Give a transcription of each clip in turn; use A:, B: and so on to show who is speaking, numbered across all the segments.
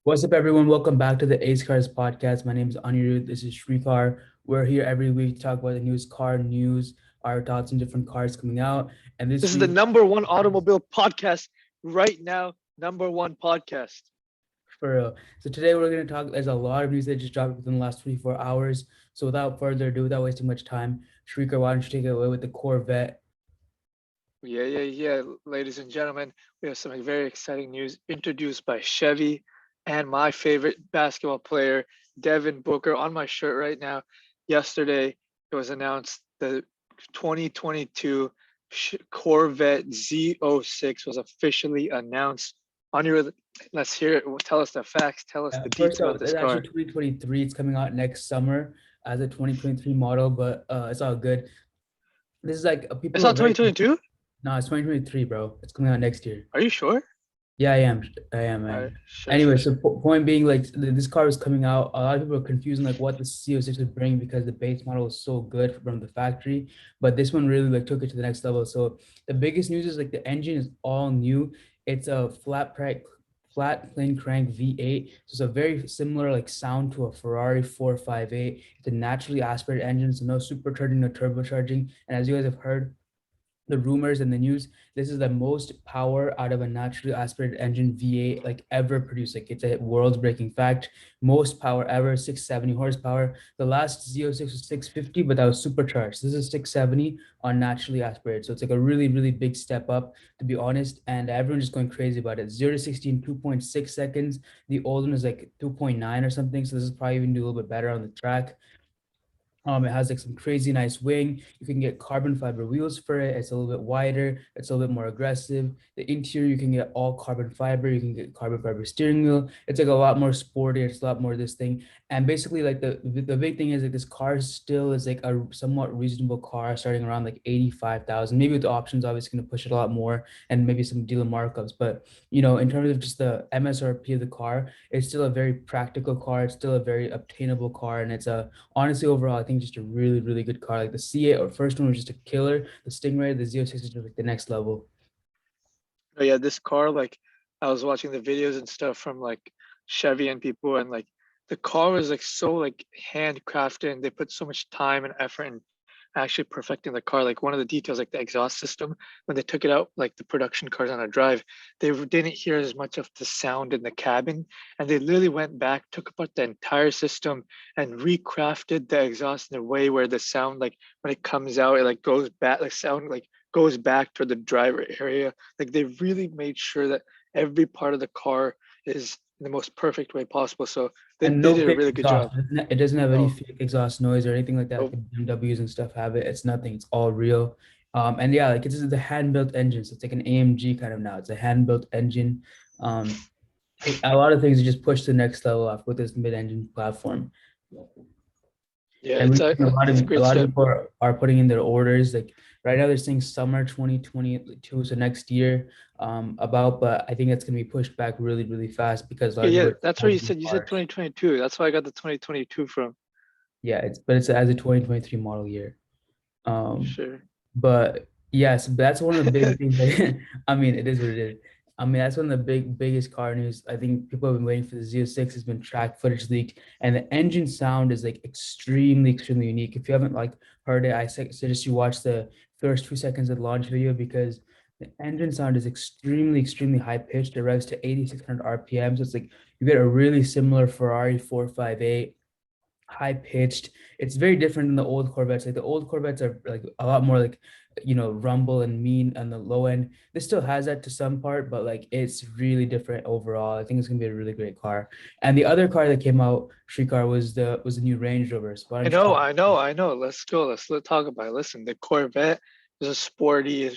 A: What's up, everyone? Welcome back to the Ace Cars podcast. My name is Anirudh. This is Shrikar. We're here every week to talk about the newest car news, our thoughts on different cars coming out. And this
B: This is the
A: week,
B: number one automobile podcast right now. Number one podcast.
A: so today we're going to talk. There's a lot of news that just dropped within the last 24 hours. So without further ado, without wasting much time, Shrikar, why don't you take it away with the Corvette?
B: Yeah. Ladies and gentlemen, we have some very exciting news introduced by Chevy and my favorite basketball player, Devin Booker, on my shirt right now. Yesterday, it was announced the 2022 Corvette Z06 was officially announced. On your, let's hear it. Tell us the facts. Tell us the
A: First
B: deets
A: off,
B: about this
A: it's actually
B: car.
A: 2023. It's coming out next summer as a 2023 model, but it's all good. This is like
B: It's
A: people are
B: not
A: very.
B: 2022.
A: No, it's 2023, bro. It's coming out next year.
B: Are you sure?
A: Yeah, I am. I am,
B: All right,
A: man.
B: sure.
A: Anyway, so point being, like, this car is coming out. A lot of people are confusing like what the C06 would bring because the base model is so good from the factory, but this one really like took it to the next level. So the biggest news is like the engine is all new. It's a flat plane crank V8. So it's a very similar like sound to a Ferrari 458. It's a naturally aspirated engine, so no supercharging, no turbocharging. And as you guys have heard, the rumors and the news, this is the most power out of a naturally aspirated engine V8 like ever produced. Like it's a world breaking fact. Most power ever, 670 horsepower. The last Z06 was 650, but that was supercharged. This is 670 on naturally aspirated. So it's like a really, really big step up, to be honest. And everyone's just going crazy about it. 0 to 60 in 2.6 seconds. The old one is like 2.9 or something. So this is probably even do a little bit better on the track. It has like some crazy nice wing. You can get carbon fiber wheels for it. It's a little bit wider. It's a little bit more aggressive. The interior, you can get all carbon fiber. You can get carbon fiber steering wheel. It's like a lot more sporty. It's a lot more this thing. And basically, like the big thing is like this car still is like a somewhat reasonable car, starting around like 85,000. Maybe with the options, obviously going to push it a lot more, and maybe some dealer markups. But in terms of just the MSRP of the car, it's still a very practical car. It's still a very obtainable car, and it's a honestly, overall, I think just a really, really good car. Like the C8 or first one was just a killer. The Stingray, the Z06 is just like the next level.
B: Oh yeah, this car, like I was watching the videos and stuff from like Chevy and people, and like the car was like so like handcrafted, and they put so much time and effort in actually perfecting the car. Like one of the details, like the exhaust system, when they took it out, like the production cars on a drive, they didn't hear as much of the sound in the cabin, and they literally went back, took apart the entire system, and recrafted the exhaust in a way where the sound, like when it comes out, it like goes back, like sound like goes back to the driver area. Like they really made sure that every part of the car is in the most perfect way possible. So
A: And
B: they
A: no
B: did a
A: fake
B: really good
A: exhaust.
B: job.
A: It doesn't have any
B: No,
A: fake exhaust noise or anything like that. Like
B: no,
A: the BMWs and stuff have it. It's nothing. It's all real. And yeah, like it's the hand-built engine. So it's like an AMG kind of now. It's a hand-built engine. Um, a lot of things are just pushed to the next level off with this mid-engine platform.
B: yeah,
A: And we a lot
B: it's a
A: of a
B: great
A: lot of
B: step.
A: people are putting in their orders. Like right now, they're saying summer 2022, so next year. But I think it's gonna be pushed back really, really fast because a lot
B: Okay,
A: of people
B: yeah,
A: are
B: that's what
A: buying
B: you
A: these
B: said. You said
A: cars.
B: 2022. That's why I got the 2022 from.
A: Yeah, it's as a 2023 model year. Um,
B: Sure.
A: but yes, that's one of the big things. I mean, it is what it is. I mean, that's one of the biggest car news. I think people have been waiting for the Z06. Has been track footage leaked, and the engine sound is like extremely, extremely unique. If you haven't like heard it, I suggest you watch the first 2 seconds of the launch video because the engine sound is extremely, extremely high pitched. It revs to 8,600 RPM, so it's like you get a really similar Ferrari 458 high pitched. It's very different than the old Corvettes. Like the old Corvettes are like a lot more like rumble and mean on the low end. This still has that to some part, but like it's really different overall. I think it's gonna be a really great car. And the other car that came out, Shrikar, was the new Range Rover. So why
B: I
A: don't you
B: know,
A: talk?
B: I know, I know. Let's go. Let's talk about it. Listen, the Corvette is a sporty,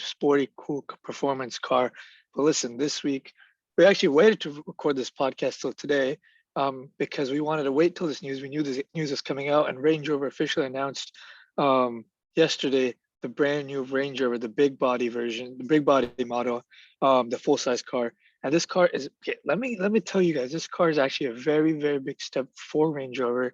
B: cool performance car. But listen, this week we actually waited to record this podcast till today, because we wanted to wait till this news. We knew this news was coming out, and Range Rover officially announced yesterday the brand new Range Rover, the big body version, the big body model, the full size car. And this car is okay, let me tell you guys, this car is actually a very, very big step for Range Rover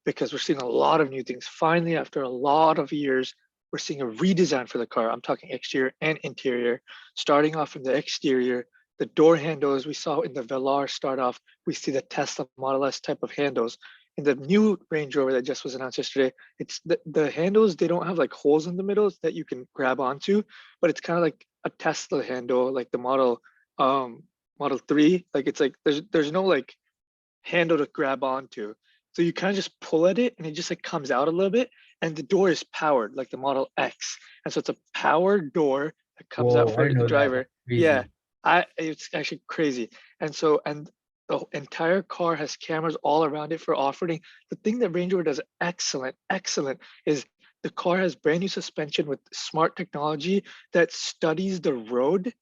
B: because we're seeing a lot of new things. Finally, after a lot of years, we're seeing a redesign for the car. I'm talking exterior and interior. Starting off from the exterior, the door handles we saw in the Velar start off. We see the Tesla Model S type of handles. In the new Range Rover that just was announced yesterday, it's the handles, they don't have like holes in the middle that you can grab onto, but it's kind of like a Tesla handle, like the Model 3. Like it's like there's no like handle to grab onto. So you kind of just pull at it and it just like comes out a little bit, and the door is powered like the Model X. And so it's a powered door that comes out
A: Whoa, I
B: for
A: didn't
B: the
A: know that. That's
B: driver. Yeah,
A: crazy.
B: it's actually crazy. And the entire car has cameras all around it for off-roading. The thing that Range Rover does excellent, is the car has brand new suspension with smart technology that studies the road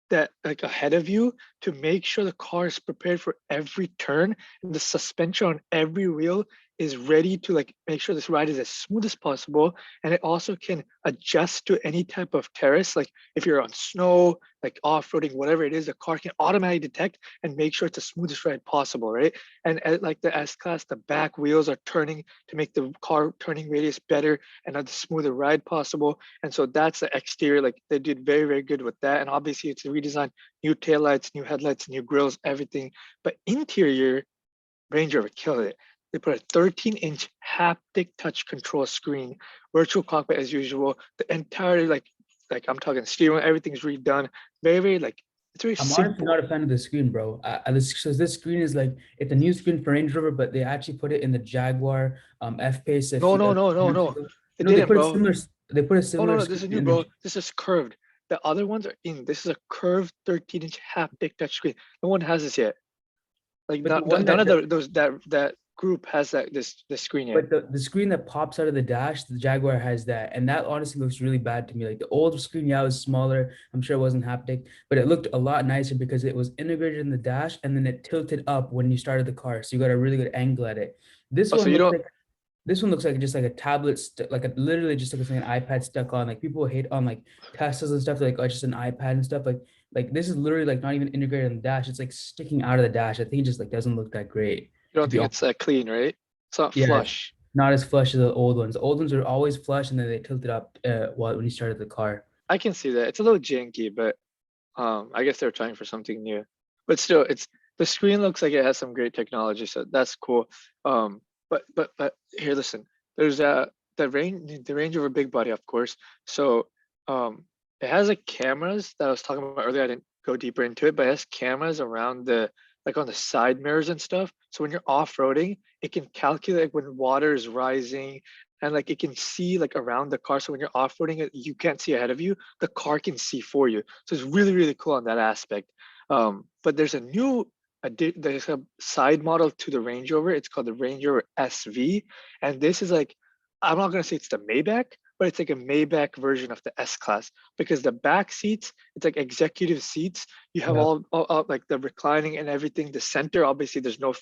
B: that like ahead of you to make sure the car is prepared for every turn, and the suspension on every wheel is ready to like make sure this ride is as smooth as possible. And it also can adjust to any type of terrace, like if you're on snow, like off-roading, whatever it is, the car can automatically detect and make sure it's the smoothest ride possible, right? And at like the S-Class, the back wheels are turning to make the car turning radius better and have the smoother ride possible. And so that's the exterior. Like they did very good with that. And obviously it's a redesigned, new taillights, new headlights, new grills, everything. But interior, Range Rover killed it. They put a 13-inch haptic touch control screen, virtual cockpit as usual. The entire like I'm talking steering, everything's redone. Very like it's very
A: I'm honestly
B: simple.
A: not a fan of the screen, bro. So this screen is like it's a new screen for Range Rover, but they actually put it in the Jaguar F-Pace.
B: No, no, no, no, no. They
A: No, they
B: didn't,
A: put a
B: bro.
A: similar. They put a
B: Oh no,
A: similar
B: no, this
A: screen
B: is new,
A: in the.
B: bro. This is curved. The other ones are in. This is a curved 13-inch haptic touchscreen. No one has this yet. Like
A: But the one
B: none
A: that
B: of those that group has this screen yet.
A: but the screen that pops out of the dash, the Jaguar has that, and that honestly looks really bad to me. Like the old screen, yeah, it was smaller. I'm sure it wasn't haptic, but it looked a lot nicer because it was integrated in the dash, and then it tilted up when you started the car, so you got a really good angle at it. This
B: Oh, so
A: one
B: you
A: looks
B: don't.
A: like this one looks like just like a tablet, like a literally just like an iPad stuck on. Like people hate on like Teslas and stuff, like oh, it's just an iPad and stuff. Like this is literally like not even integrated in the dash. It's like sticking out of the dash. I think it just like doesn't look that great,
B: You
A: to
B: don't
A: be
B: think
A: honest.
B: it's clean, right? It's not
A: Yeah, it's
B: flush.
A: not as flush as the old ones. The old ones are always flush, and then they tilted up while when you started the car.
B: I can see that. It's a little janky, but I guess they're trying for something new. But still, it's the screen looks like it has some great technology, so that's cool. But here, listen. There's the Range Rover Big Body, of course. So it has like cameras that I was talking about earlier. I didn't go deeper into it, but it has cameras around the like on the side mirrors and stuff. So when you're off-roading, it can calculate like, when water is rising, and like it can see like around the car. So when you're off-roading, you can't see ahead of you, the car can see for you. So it's really cool on that aspect. But there's there's a side model to the Range Rover. It's called the Range Rover SV, and this is like, I'm not gonna say it's the Maybach, but it's like a Maybach version of the S Class, because the back seats, it's like executive seats. You have
A: Yeah,
B: all like the reclining and everything. The center, obviously, there's no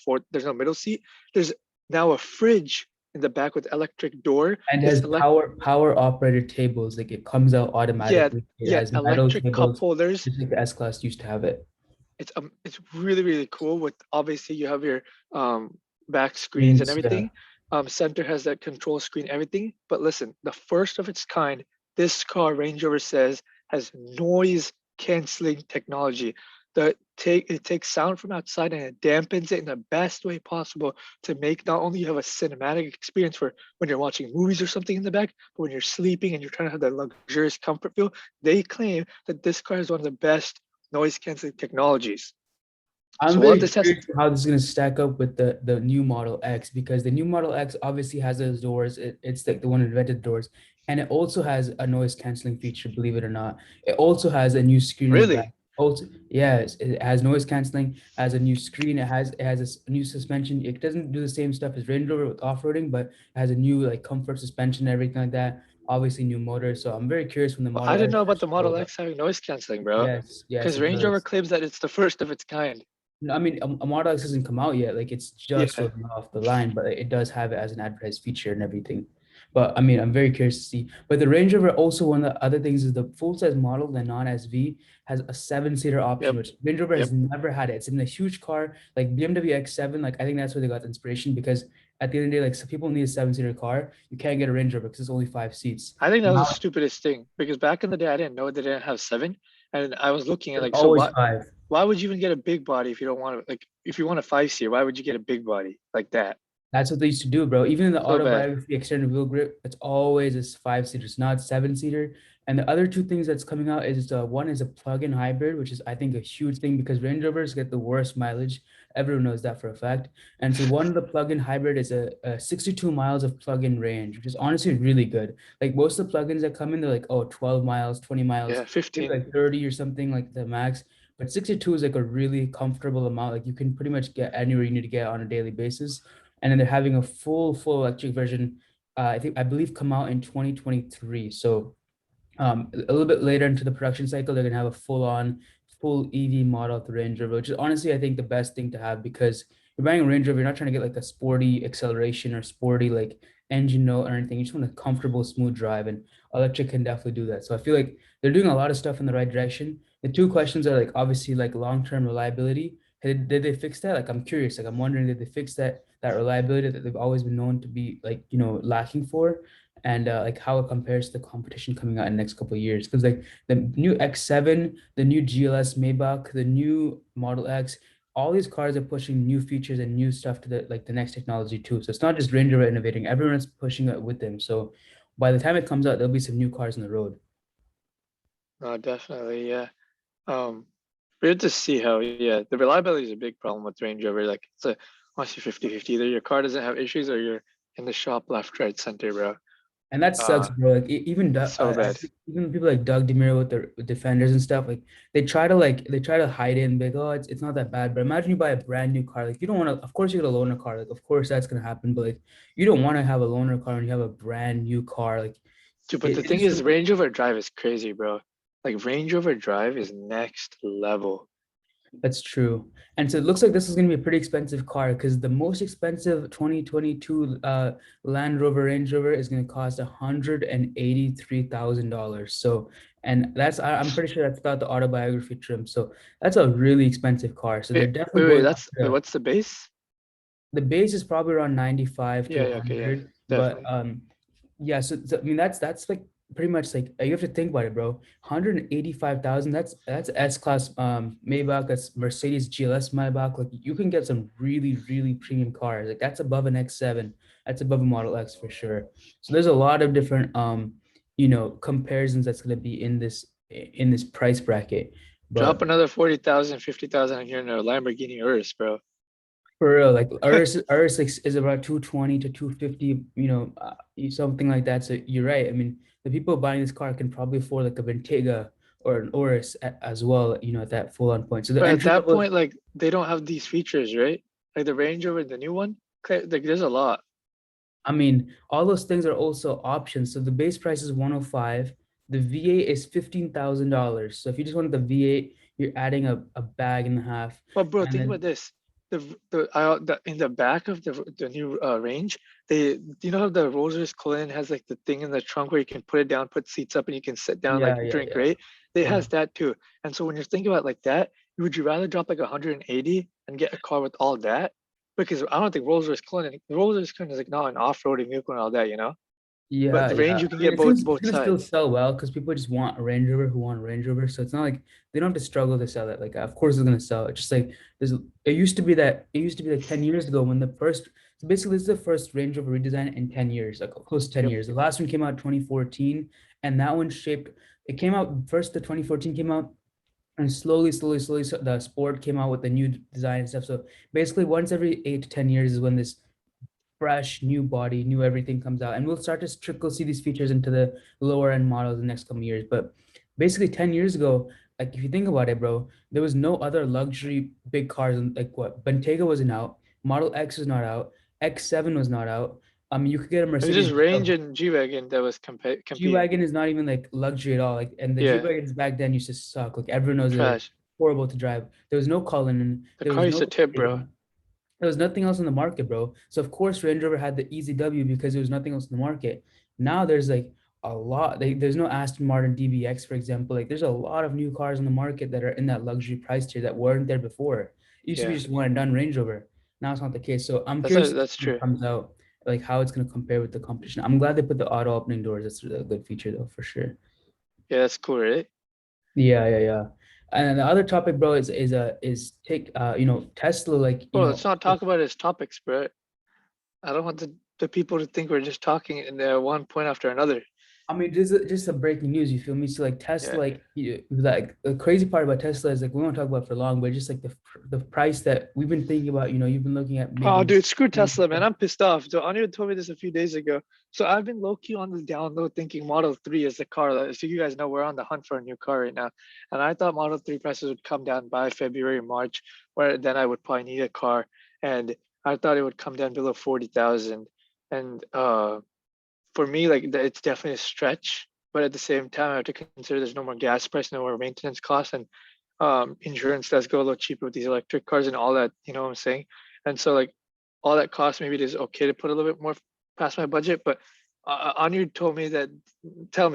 B: middle seat. There's now a fridge in the back with electric door.
A: and
B: There's
A: has power operated tables. Like it comes out
B: yeah,
A: automatically. It
B: yeah,
A: has metal
B: electric cup
A: tables,
B: holders.
A: just like the S Class used to have it.
B: It's really cool. With obviously you have your back screens and
A: Screens, yeah.
B: everything. Center has that control screen, everything. But listen, the first of its kind, this car, Range Rover says, has noise canceling technology. It takes sound from outside and it dampens it in the best way possible to make not only you have a cinematic experience for when you're watching movies or something in the back, but when you're sleeping and you're trying to have that luxurious comfort feel. They claim that this car is one of the best noise canceling technologies.
A: I'm
B: So we'll have
A: very
B: to test.
A: curious how this is going to stack up with the new Model X, because the new Model X obviously has those doors. It's like the one that invented doors, and it also has a noise canceling feature. Believe it or not, it also has a new screen in the back.
B: Really?
A: Also, yes, it has noise canceling. Has a new screen. It has a new suspension. It doesn't do the same stuff as Range Rover with off roading, but it has a new like comfort suspension and everything like that. Obviously, new motor. So I'm very curious when the
B: Well,
A: Model
B: I didn't
A: X
B: know about the Model
A: rolled up.
B: X having noise canceling, bro.
A: Yes, yes,
B: Because
A: it
B: Range Rover
A: does.
B: claims that it's the first of its kind.
A: No, I mean, a Model X hasn't come out yet. Like it's just
B: Yeah.
A: rolling off the line, but it does have it as an advertised feature and everything. But I mean, I'm very curious to see. But the Range Rover also, one of the other things is the full size model, the non-SV, has a seven-seater option,
B: Yep.
A: which Range Rover has
B: Yep.
A: never had it. It's in a huge car like BMW X7. Like I think that's where they got the inspiration, because at the end of the day, like some people need a seven-seater car. You can't get a Range Rover because it's only five seats.
B: I think that was the
A: Now,
B: stupidest thing because back in the day, I didn't know they didn't have seven. And I was looking at
A: It's
B: like, so
A: always
B: why
A: 5.
B: why would you even get a big body if you don't want to like if you want a 5 seat, why would you get a big body like that?
A: That's what they used to do, bro. Even in the
B: So bad.
A: autobiography extended wheel grip, it's always a 5 seater. It's not 7 seater. And the other two things that's coming out is one is a plug-in hybrid, which is I think a huge thing because Range Rovers get the worst mileage. Everyone knows that for a fact. And so one of the plug-in hybrid is a 62 miles of plug-in range, which is honestly really good. Like most of the plugins that come in, they're like, oh, 12 miles, 20 miles,
B: Yeah,
A: maybe
B: 15.
A: like 30 or something like the max. But 62 is like a really comfortable amount. Like you can pretty much get anywhere you need to get on a daily basis. And then they're having a full electric version. I believe come out in 2023. So a little bit later into the production cycle, they're gonna have a full EV model of the Range Rover, which is honestly I think the best thing to have because you're buying a Range Rover, you're not trying to get like a sporty acceleration or sporty like engine note or anything. You just want a comfortable, smooth drive, and electric can definitely do that. So I feel like they're doing a lot of stuff in the right direction. The two questions are like obviously like long-term reliability. Did they fix that? Like I'm curious. Like I'm wondering, did they fix that reliability that they've always been known to be like lacking for? And like how it compares to the competition coming out in the next couple of years. Because like the new X7, the new GLS Maybach, the new Model X, all these cars are pushing new features and new stuff to the next technology too. So it's not just Range Rover innovating; everyone's pushing it with them. So by the time it comes out, there'll be some new cars on the road.
B: No, definitely, yeah. Um, weird to see how, yeah, the reliability is a big problem with Range Rover. Like it's a honestly 50-50. Either your car doesn't have issues or you're in the shop left, right, center, bro.
A: And that sucks,
B: Uh,
A: bro. Like
B: so bad.
A: Even people like Doug Demiro with their defenders and stuff, like they try to hide it and be like, oh, it's not that bad. But imagine you buy a brand new car. Like you don't want to. Of course, you get a loaner car. Like of course that's gonna happen. But like you don't want to have a loaner car when you have a brand new car. Like
B: Dude, but the
A: it
B: thing
A: just
B: is, Range Rover Drive is crazy, bro. Like Range Rover Drive is next level.
A: That's true. And so it looks like this is going to be a pretty expensive car because the most expensive 2022 Land Rover Range Rover is going to cost $183,000. So, and I'm pretty sure that's got the autobiography trim. So that's a really expensive car. So they're definitely
B: Wait,
A: going
B: that's wait,
A: after
B: what's the base?
A: the base is probably around 95 to
B: Yeah, yeah, okay, yeah,
A: 100, but
B: definitely.
A: yeah, I mean that's like pretty much like you have to think about it, bro. 185,000, that's S-Class Maybach, that's Mercedes GLS Maybach. Like you can get some really premium cars. Like that's above an X7, that's above a Model X for sure. So there's a lot of different comparisons that's going to be in this price bracket.
B: Drop
A: But
B: another 40,000, 50,000 here in a Lamborghini Urus, bro.
A: for real, like Urus like, is about 220 to 250, something like that. So you're right. I mean, the people buying this car can probably afford like a Bentayga or an Urus as well, at that full on point. So the
B: But at
A: entry
B: that
A: level,
B: point, like they don't have these features, right? Like the Range Rover, the new one, like there's a lot.
A: I mean, all those things are also options. So the base price is 105. The V8 is $15,000. So if you just wanted the V8, you're adding a bag and a half.
B: But bro,
A: And
B: think about
A: then
B: this. The in the back of the new Range, they you know how the Rolls-Royce Cullinan has like the thing in the trunk where you can put it down, put seats up, and you can sit down like drink,
A: yeah.
B: right? They
A: Yeah.
B: has that too. And so when you're thinking about like that, would you rather drop like 180 and get a car with all that? Because I don't think Rolls-Royce Cullinan is like not an off-roading vehicle and all that, you know? But the
A: Yeah.
B: Range you can
A: I mean,
B: get both
A: it's gonna still
B: sides.
A: sell well because people just want a Range Rover who want a Range Rover. So it's not like they don't have to struggle to sell it. Like, of course, it's gonna sell. It's just like it used to be like 10 years ago when the first. So basically, this is the first Range Rover redesign in 10 years, like close to 10
B: Yep.
A: years. The last one came out 2014, and that one shaped. It came out first. The 2014 came out, and slowly, so the Sport came out with the new design and stuff. So basically, once every 8 to 10 years is when this fresh new body, new everything comes out, and we'll start to trickle see these features into the lower end models in the next couple of years. But basically, 10 years ago, like if you think about it, bro, there was no other luxury big cars. Like what Bentayga wasn't out, Model X was not out, X7 was not out. You could get a
B: It was just
A: Mercedes
B: Range and G-Wagon that was competing.
A: G-Wagon is not even like luxury at all. Like, and the
B: Yeah,
A: G-Wagons back then used to suck. Like everyone knows they were
B: trash.
A: horrible to drive. There was no Cullinan,
B: The
A: there was
B: car used
A: no
B: to tip, bro.
A: Bentayga. There was nothing else in the market, bro. So of course Range Rover had the easy W because there was nothing else in the market. Now there's like a lot. There's no Aston Martin DBX, for example. Like there's a lot of new cars in the market that are in that luxury price tier that weren't there before. It used to be
B: Yeah,
A: just one and done Range Rover. Now it's not the case. So I'm
B: that's
A: curious
B: not,
A: to see
B: that's
A: when it
B: true.
A: comes out, like how it's gonna compare with the competition. I'm glad they put the auto opening doors. That's a good feature though, for sure.
B: Yeah, that's cool, right?
A: Yeah. And the other topic, bro, is take Tesla, like
B: Bro, let's not talk about his topics, bro. I don't want the people to think we're just talking in there one point after another.
A: I mean, just a breaking news. You feel me? So like Tesla,
B: Yeah.
A: like the crazy part about Tesla is like we won't talk about it for long, but just like the price that we've been thinking about. You've been looking at
B: Oh,
A: maybe.
B: dude, screw Tesla, man. I'm pissed off. So Anya told me this a few days ago. So I've been low key on the down low thinking Model 3 is the car. So you guys know we're on the hunt for a new car right now. And I thought Model 3 prices would come down by February, March, where then I would probably need a car. And I thought it would come down below 40,000. And for me, like it's definitely a stretch. But at the same time, I have to consider there's no more gas price, no more maintenance costs, and insurance does go a little cheaper with these electric cars and all that. You know what I'm saying? And so like all that cost, maybe it is okay to put a little bit more past my budget. But Anu told me that. Tell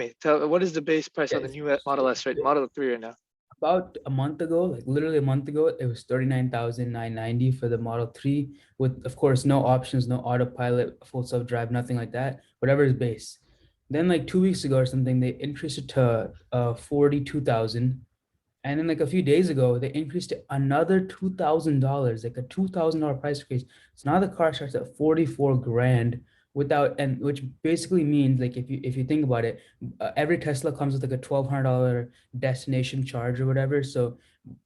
B: what is the base price on the
A: Yes.
B: new Model S, right? Model 3 right now.
A: About a month ago, like literally a month ago, it was 39,990 for the Model 3 with, of course, no options, no autopilot, full self-drive, nothing like that, whatever is base. Then like 2 weeks ago or something, they increased it to 42,000. And then like a few days ago, they increased it another $2,000, like a $2,000 price increase. So now the car starts at 44 grand without, and which basically means like if you think about it, every Tesla comes with like a $1,200 destination charge or whatever. So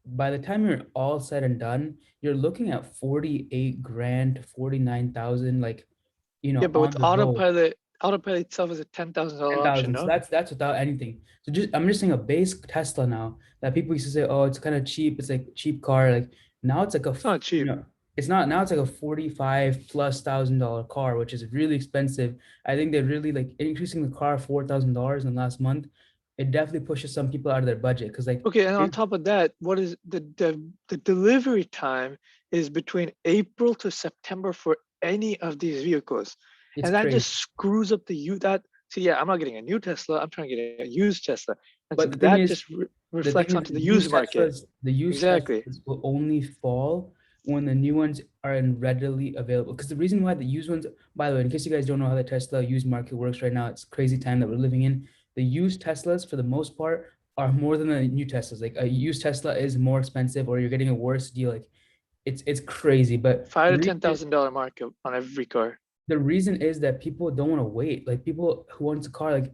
A: by the time you're all said and done, you're looking at 48 grand to 49,000, like
B: Yeah, but
A: on
B: with
A: the road.
B: autopilot itself is a $10,000 option,
A: 10,000. So
B: no?
A: that's without anything. So I'm just saying a base Tesla now that people used to say, oh, it's kind of cheap. It's like cheap car. Like now it's like
B: It's not cheap.
A: it's not now it's like a 45 plus $1,000 car, which is really expensive. I think they're really like increasing the car $4,000 in the last month. It definitely pushes some people out of their budget because like
B: Okay, and on top of that, what is the delivery time is between April to September for any of these vehicles,
A: it's
B: and that
A: crazy.
B: just screws up the you that. See, yeah, I'm not getting a new Tesla. I'm trying to get a used Tesla, and so
A: But the thing
B: that
A: is,
B: just reflects onto the used market.
A: The used
B: Exactly.
A: Teslas will only fall when the new ones are in readily available. Because the reason why the used ones, by the way, in case you guys don't know how the Tesla used market works right now, it's crazy time that we're living in. The used Teslas, for the most part, are more than the new Teslas. Like a used Tesla is more expensive, or you're getting a worse deal. Like it's crazy. But
B: Five to $10,000 market on every car.
A: the reason is that people don't want to wait. Like people who wants a car, like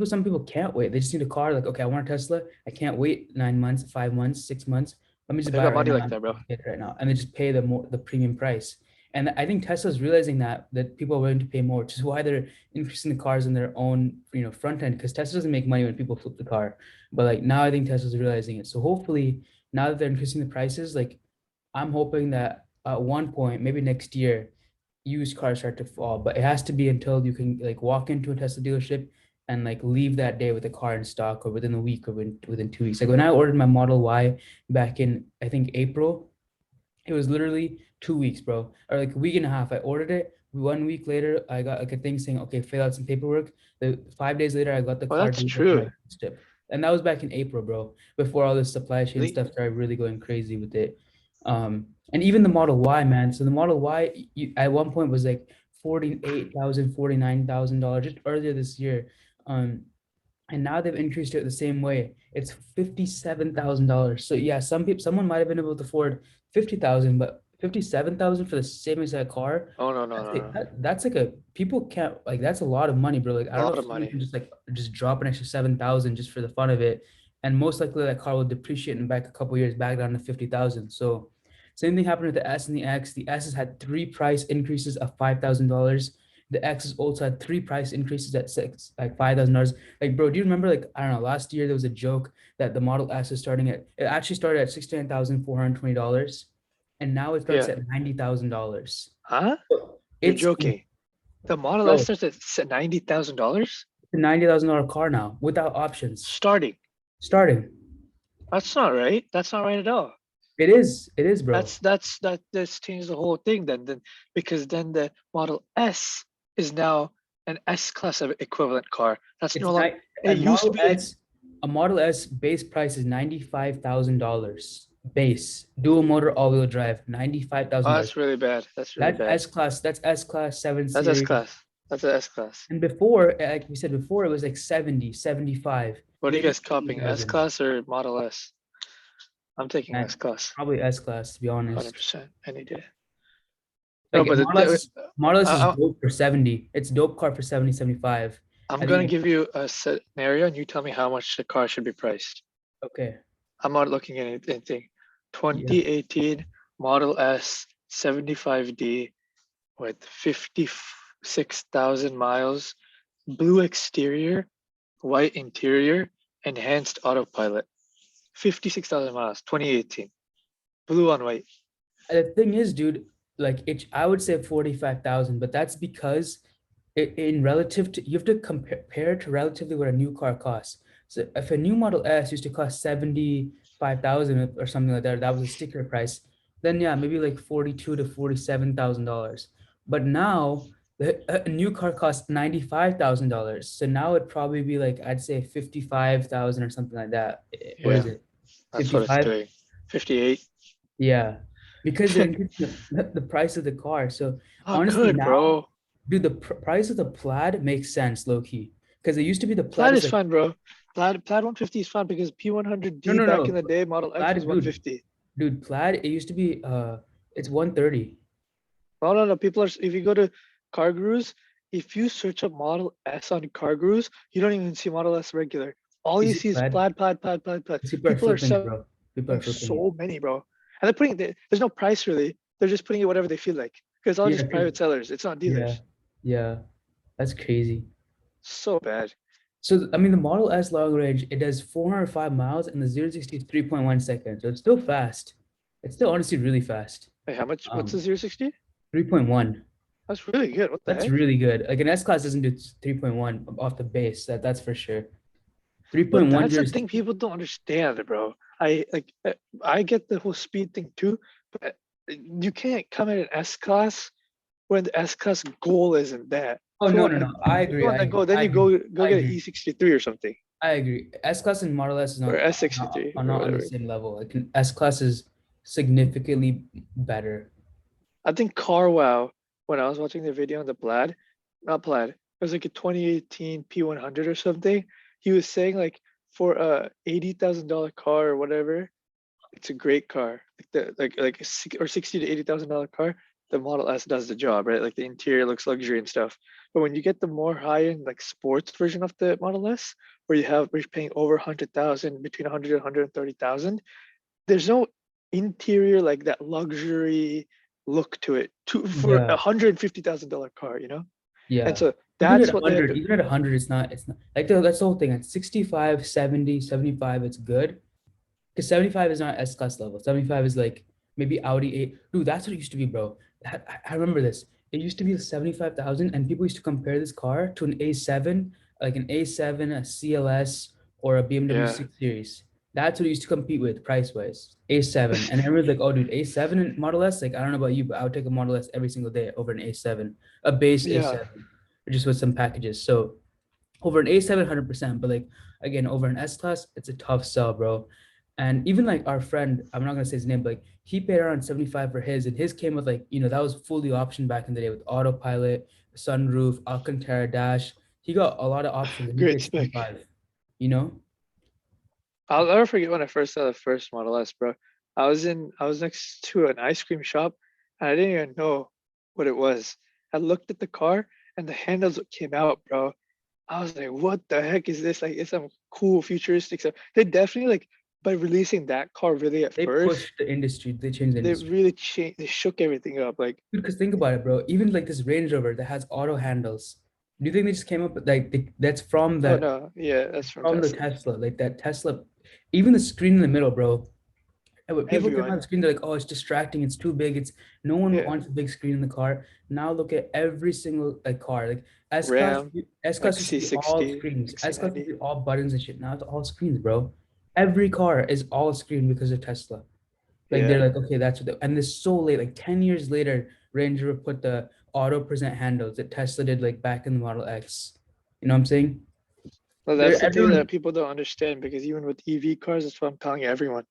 A: some people can't wait. They just need a car. Like, okay, I want a Tesla. I can't wait 9 months, 5 months, 6 months. Let me just
B: I
A: buy it
B: got
A: right
B: money
A: now.
B: like
A: I'm
B: that, bro.
A: gonna get it right now, and they just pay the premium price. And I think Tesla's realizing that people are willing to pay more, which is why they're increasing the cars in their own front end. Because Tesla doesn't make money when people flip the car, but like now I think Tesla's realizing it. So hopefully now that they're increasing the prices, like I'm hoping that at one point, maybe next year, used cars start to fall, but it has to be until you can like walk into a Tesla dealership and like leave that day with a car in stock or within a week or within 2 weeks. Like when I ordered my Model Y back in I think April, it was literally 2 weeks, bro, or like a week and a half. I ordered it. 1 week later, I got like a thing saying, okay, fill out some paperwork. The 5 days later, I got the
B: Oh,
A: car
B: that's
A: delivered to
B: true.
A: my doorstep. And that was back in April, bro, before all this supply chain
B: Really?
A: stuff started really going crazy with it. And even the Model Y, man. So the Model Y at one point was like 48,000, $49,000 just earlier this year. Um, and now they've increased it the same way. It's $57,000. So yeah, someone might have been able to afford 50,000, but 57,000 for the same exact car.
B: Oh no no no no.
A: That's like a people can't like that's a lot of money, bro. Like I
B: A
A: don't know
B: lot
A: if
B: of
A: someone
B: money.
A: can just drop an extra 7,000 just for the fun of it, and most likely that car will depreciate in back a couple years back down to 50,000. So same thing happened with the S and the X. The S has had three price increases of $5,000. The X has also had three price increases at six, like $5,000. Like, bro, do you remember, like, I don't know, last year there was a joke that the Model S is it actually started at $69,420, and now it starts
B: Yeah.
A: at $90,000.
B: Huh? You're
A: It's,
B: joking. The Model S
A: bro,
B: starts at $90,000
A: it's a $90,000 car now without options
B: starting.
A: starting.
B: That's not right. That's not right at all.
A: It is, bro.
B: That's changed the whole thing then because then the Model S is now an S class of equivalent car. That's
A: It's
B: no longer.
A: not
B: It used to be.
A: A Model S base price is $95,000 base dual motor all-wheel drive,
B: Oh,
A: $95,000.
B: that's really bad. That's really
A: That's
B: bad.
A: S class. That's S class 7
B: That's S
A: Series.
B: class. That's an S class.
A: And before, like we said before, it was like 70, 75,
B: What are you
A: maybe
B: guys copying? S
A: 80,000.
B: class or Model S? I'm taking S
A: And
B: class,
A: probably S class, to be honest.
B: 100% any day. No,
A: Like
B: but
A: Model S is
B: I,
A: dope for 70. It's dope car for 70, 75.
B: I'm
A: I
B: gonna
A: think,
B: give you a scenario and you tell me how much the car should be priced.
A: okay.
B: I'm not looking at anything.
A: Yeah.
B: 2018 Model S 75D with 56,000 miles, blue exterior, white interior, enhanced autopilot. 56,000 miles, 2018. Blue on white.
A: The thing is, dude, like I would say 45,000, but that's because in relative to, you have to compare to relatively what a new car costs. So if a new Model S used to cost 75,000 or something like that, that was a sticker price, then yeah, maybe like 42 to $47,000. But now a new car costs $95,000. So now it'd probably be like, I'd say 55,000 or something like that. What is
B: Yeah,
A: it?
B: that's what it's
A: 55?
B: doing. 58.
A: Yeah. Because they're increasing the price of the car. So
B: Oh,
A: honestly,
B: good,
A: now,
B: bro.
A: dude, the price of the Plaid makes sense, low key. Because it used to be the Plaid
B: Plaid
A: was
B: is
A: like,
B: fine, bro. Plaid 150 is fine because
A: no,
B: P100D
A: no,
B: back in
A: no.
B: the day, Model X was
A: Plaid, dude,
B: 150.
A: Plaid, it used to be it's 130.
B: No, no, no. People are, if you go to Car Gurus, if you search up Model S on Car Gurus, you don't even see Model S regular. All
A: You
B: you
A: see
B: see is
A: Plaid?
B: plaid, plaid, plaid, plaid, plaid.
A: People are
B: People are
A: flipping it,
B: selling
A: bro. People are flipping it.
B: so many, bro. And they're putting, there's no price really. They're just putting it whatever they feel like. Because it's all
A: Yeah,
B: just private sellers. It's not
A: yeah,
B: dealers.
A: yeah. That's crazy.
B: So bad.
A: So I mean, the Model S long range, it does 405 miles, and the 0 to 60 is 3.1 seconds. So it's still fast. It's still honestly really fast.
B: Wait, how much? What's the
A: Um,
B: 060?
A: 3.1.
B: That's really good. What the
A: That's
B: heck?
A: really good. Like an S class doesn't do 3.1 off the base. That's for sure.
B: But
A: 3.1
B: that's the
A: just
B: thing people don't understand, bro. I get the whole speed thing too, but you can't come in an S class when the S class goal isn't that.
A: oh
B: If you
A: no,
B: want
A: no,
B: a,
A: no. I
B: if you
A: agree.
B: want
A: I
B: that
A: agree.
B: goal, then
A: I
B: you
A: agree.
B: go
A: I
B: get an
A: agree.
B: E63 or something,
A: I agree. S class and Model S is
B: or
A: not
B: S63
A: are
B: or
A: not on the
B: whatever.
A: same level. Like an S class is significantly better.
B: I think CarWow, when I was watching the video on the Plaid, not Plaid, it was like a 2018 P100 or something. He was saying like for a $80,000 car or whatever, it's a great car. Like or 60 to $80,000 car, the Model S does the job, right? Like the interior looks luxury and stuff. But when you get the more high-end like sports version of the Model S, where you're paying over 100,000, between 100 and 130,000, there's no interior like that luxury look to it for a
A: Yeah.
B: $150,000 car, And
A: Yeah.
B: so
A: Even at
B: that's what they have
A: 100,
B: to.
A: even at 100, it's not like that's the whole thing. At 65, 70, 75, it's good. Because 75 is not S class level. 75 is like maybe Audi 8. Dude, that's what it used to be, bro. I remember this. It used to be 75,000, and people used to compare this car to an A7, like an A7, a CLS, or a BMW
B: Yeah.
A: 6 Series. That's what it used to compete with price wise. A7. And everyone's like, oh, dude, A7 and Model S, like, I don't know about you, but I would take a Model S every single day over an A7, a base
B: Yeah.
A: A7, just with some packages. So over an A7, 100%, but like again, over an S class, it's a tough sell, bro. And even like our friend, I'm not gonna say his name, but like he paid around 75 for his, and his came with like, that was fully optioned back in the day with autopilot, sunroof, Alcantara dash. He got a lot of options and he
B: Great
A: paid
B: spec.
A: 75, you know?
B: I'll never forget when I first saw the first Model S, bro. I was next to an ice cream shop and I didn't even know what it was. I looked at the car and the handles came out, bro. I was like, what the heck is this? Like, it's some cool futuristic stuff. They definitely like by releasing that car really at
A: They
B: first,
A: pushed the industry, they changed the
B: they
A: industry.
B: really changed, they shook everything up. Like,
A: Because think about it, bro. Even like this Range Rover that has auto handles. Do you think they just came up with like that's
B: oh no, yeah, that's from
A: from the
B: Tesla.
A: Tesla, like that Tesla, even the screen in the middle, bro. And when people get on
B: Everyone.
A: the screen, they're like, "Oh, it's distracting. It's too big. It's no one
B: Yeah.
A: wants a big screen in the car." Now look at every single like car, like S class.
B: Ram,
A: S
B: like
A: class used to be all
B: C60,
A: screens. S class used
B: XC90.
A: to be all buttons and shit. Now it's all screens, bro. Every car is all screen because of Tesla. Like they're
B: Yeah.
A: like, okay, that's what. And this so late, like 10 years later, Range Rover put the auto present handles that Tesla did like back in the Model X. You know what I'm saying?
B: Well, that's
A: There,
B: the thing that
A: everyone.
B: people don't understand because even with EV cars, that's what I'm telling everyone.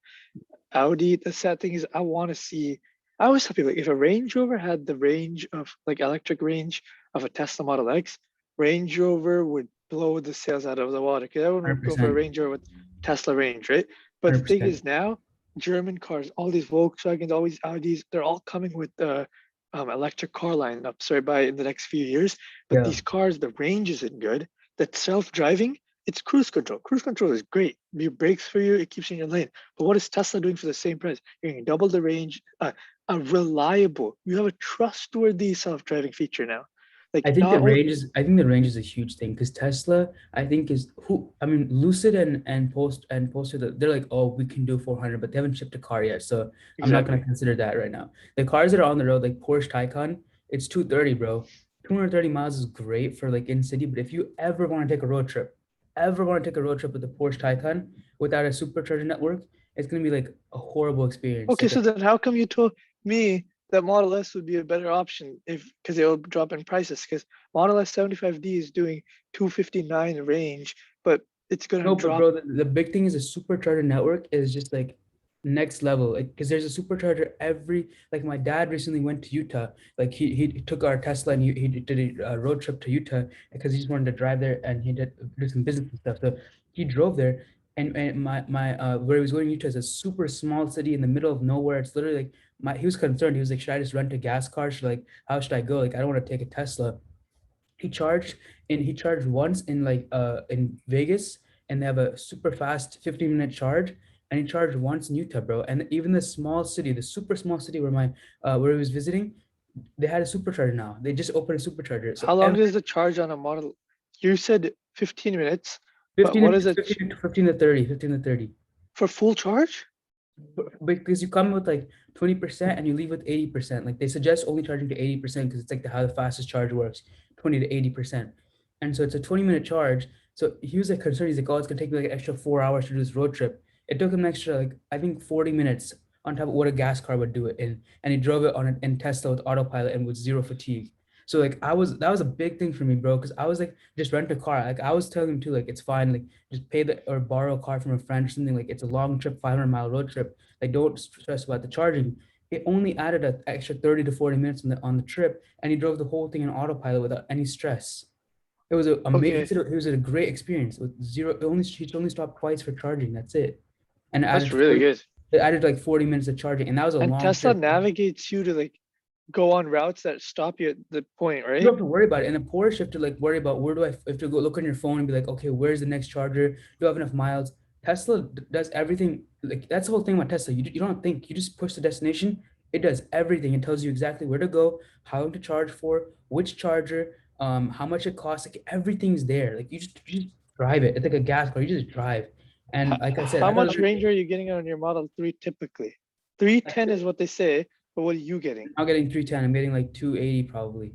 B: Audi, the sad thing is I want to see. I always tell people like, if a Range Rover had the range of like electric range of a Tesla Model X, Range Rover would blow the sales out of the water because everyone would go for a
A: 100%,
B: Range Rover with Tesla range, right? But the thing
A: 100%.
B: is now, German cars, all these Volkswagens, all these Audis, they're all coming with the electric car lineup. Sorry, by in the next few years. But
A: Yeah.
B: these cars, the range isn't good. The self-driving, it's cruise control. Cruise control is great. It brakes for you, it keeps you in your lane. But what is Tesla doing for the same price? You're getting double the range, a reliable, you have a trustworthy self-driving feature now. Like not only
A: I think the range is a huge thing because Tesla, I think is who I mean Lucid and Polestar, they're like, oh, we can do 400, but they haven't shipped a car yet. So I'm not gonna
B: exactly.
A: consider that right now. The cars that are on the road, like Porsche Taycan, it's 230, bro. 230 miles is great for like in city, but if you ever want to take a road trip, ever want to take a road trip with the Porsche Taycan without a supercharger network, it's gonna be like a horrible experience.
B: Okay,
A: Like
B: so then how come you told me that Model S would be a better option if because they'll drop in prices? Because Model S 75D is doing 259 range, but it's gonna
A: No, but
B: drop.
A: bro, the big thing is a supercharger network is just like next level. Like, because there's a supercharger every, like my dad recently went to Utah. Like he took our Tesla and he did a road trip to Utah because he just wanted to drive there and he did do some business and stuff. So he drove there and my where he was going to Utah is a super small city in the middle of nowhere. It's literally like he was concerned. He was like, should I just rent a gas car? Should like how should I go? Like I don't want to take a Tesla. He charged once in Vegas and they have a super fast 15-minute charge, and he charged once in Utah, bro. And even the small city, the super small city where he was visiting, they had a supercharger now. They just opened a supercharger. So
B: How long
A: every
B: is the charge on a Model? You said 15 minutes, but
A: 15
B: what
A: to
B: is it
A: 15 to 30, 15 to 30.
B: for full charge?
A: Because you come with like 20% and you leave with 80%. Like they suggest only charging to 80% because it's like how the fastest charge works, 20 to 80%. And so it's a 20-minute charge. So he was like concerned. He's like, oh, it's gonna take me like an extra 4 hours to do this road trip. It took him an extra like I think 40 minutes on top of what a gas car would do it in. And he drove it on an in Tesla with autopilot and with zero fatigue. So like that was a big thing for me, bro. Cause I was like, just rent a car. Like I was telling him too, like it's fine, like just pay the or borrow a car from a friend or something. Like it's a long trip, 500-mile road trip, like don't stress about the charging. It only added an extra 30 to 40 minutes on the trip, and he drove the whole thing in autopilot without any stress. It was a amazing.
B: Okay,
A: It was a great experience with zero. He only stopped twice for charging. That's it, and
B: that's really good.
A: it added like 40 minutes of charging, and that was a
B: And
A: long
B: Tesla
A: trip.
B: navigates you to like go on routes that stop you at the point,
A: You don't
B: right?
A: have to worry about it. And a Porsche, you have to like worry about where do I have to go look on your phone and be like, okay, where's the next charger? Do I have enough miles? Tesla does everything. Like that's the whole thing about Tesla. You don't think you just push the destination. It does everything. It tells you exactly where to go, how long to charge for, which charger, how much it costs. Like everything's there. Like you just drive it. It's like a gas car. You just drive. And like I said,
B: How
A: I got
B: much
A: literally
B: range are you getting on your Model 3 typically? 310 is what they say, but what are you getting?
A: I'm getting 310. I'm getting like 280 probably.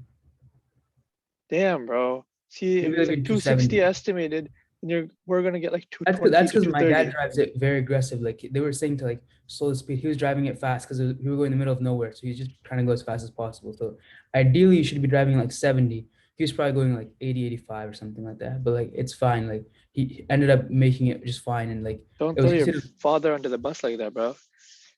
B: Damn, bro. See, if
A: Maybe
B: it's
A: like
B: like
A: in
B: 260
A: 270.
B: estated, then we're gonna get like
A: That's
B: 220 to
A: because my dad
B: 230.
A: drives it very aggressive. Like they were saying to like slow the speed. He was driving it fast because we were going in the middle of nowhere. So he's just trying to go as fast as possible. So ideally you should be driving like 70. He was probably going like 80, 85 or something like that. But like it's fine. Like he ended up making it just fine. And like
B: Don't
A: it was
B: throw your
A: easy to,
B: father under the bus like that, bro.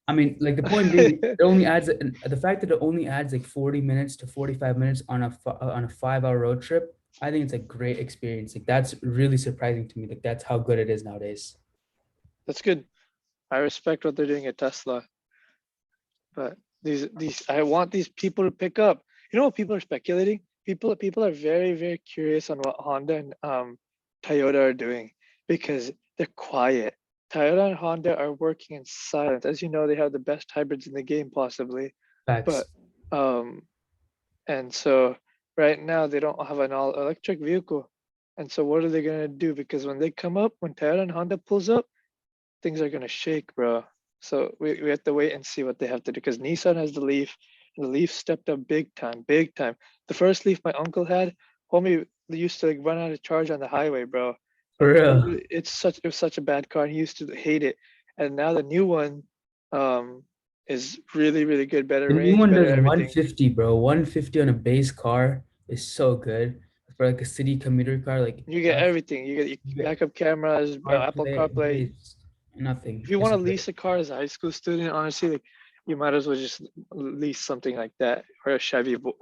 A: I mean, like the point being, it only adds the fact that it only adds like 40 minutes to 45 minutes on on a 5 hour road trip. I think it's a great experience. Like that's really surprising to me. Like that's how good it is nowadays.
B: That's good. I respect what they're doing at Tesla, but these I want these people to pick up. You know what people are speculating? People are very curious on what Honda and Toyota are doing because they're quiet. Toyota and Honda are working in silence. As you know, they have the best hybrids in the game, possibly. But
A: Facts.
B: um, and so right now they don't have an all electric vehicle. And so what are they gonna do? Because when they come up, when Toyota and Honda pulls up, things are gonna shake, bro. So we have to wait and see what they have to do because Nissan has the Leaf, and the Leaf stepped up big time, big time. The first Leaf my uncle had, homie, they used to like run out of charge on the highway, bro.
A: For
B: Like
A: real.
B: it was such a bad car, and he used to hate it. And now the new one, um, is really good, better
A: The new
B: range,
A: one
B: better
A: does
B: everything.
A: 150, bro. 150 on a base car is so good for like a city commuter car. Like
B: You get
A: that's
B: everything. You get
A: you get
B: backup cameras, Apple
A: CarPlay,
B: CarPlay.
A: nothing.
B: If you
A: It's
B: want to
A: great.
B: lease a car as a high school student, honestly, like you might as well just lease something like that, or a Chevy Bolt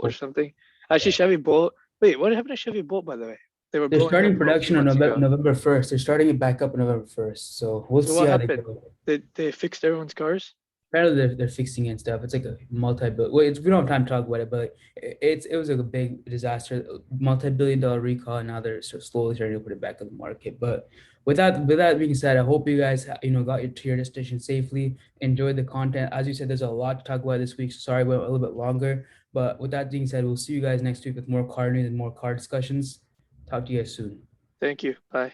B: or something. Actually,
A: Yeah.
B: Chevy Bolt. Wait, what happened to Chevy Bolt, by the way? They were
A: They're
B: blowing up
A: starting
B: a few
A: production on
B: months
A: November,
B: ago.
A: November 1st. They're starting it back up on November 1st. So we'll
B: So
A: see
B: what
A: how they
B: happened?
A: go.
B: They fixed everyone's cars?
A: Apparently they're fixing it and stuff. It's like a multi-billion. Well, we don't have time to talk about it, but it was like a big disaster, multi-billion-dollar recall, and now they're slowly starting to put it back on the market. But with that being said, I hope you guys got to your destination safely, enjoyed the content. As you said, there's a lot to talk about this week. So sorry we went a little bit longer. But with that being said, we'll see you guys next week with more car news and more car discussions. Talk to you guys soon.
B: Thank you. Bye.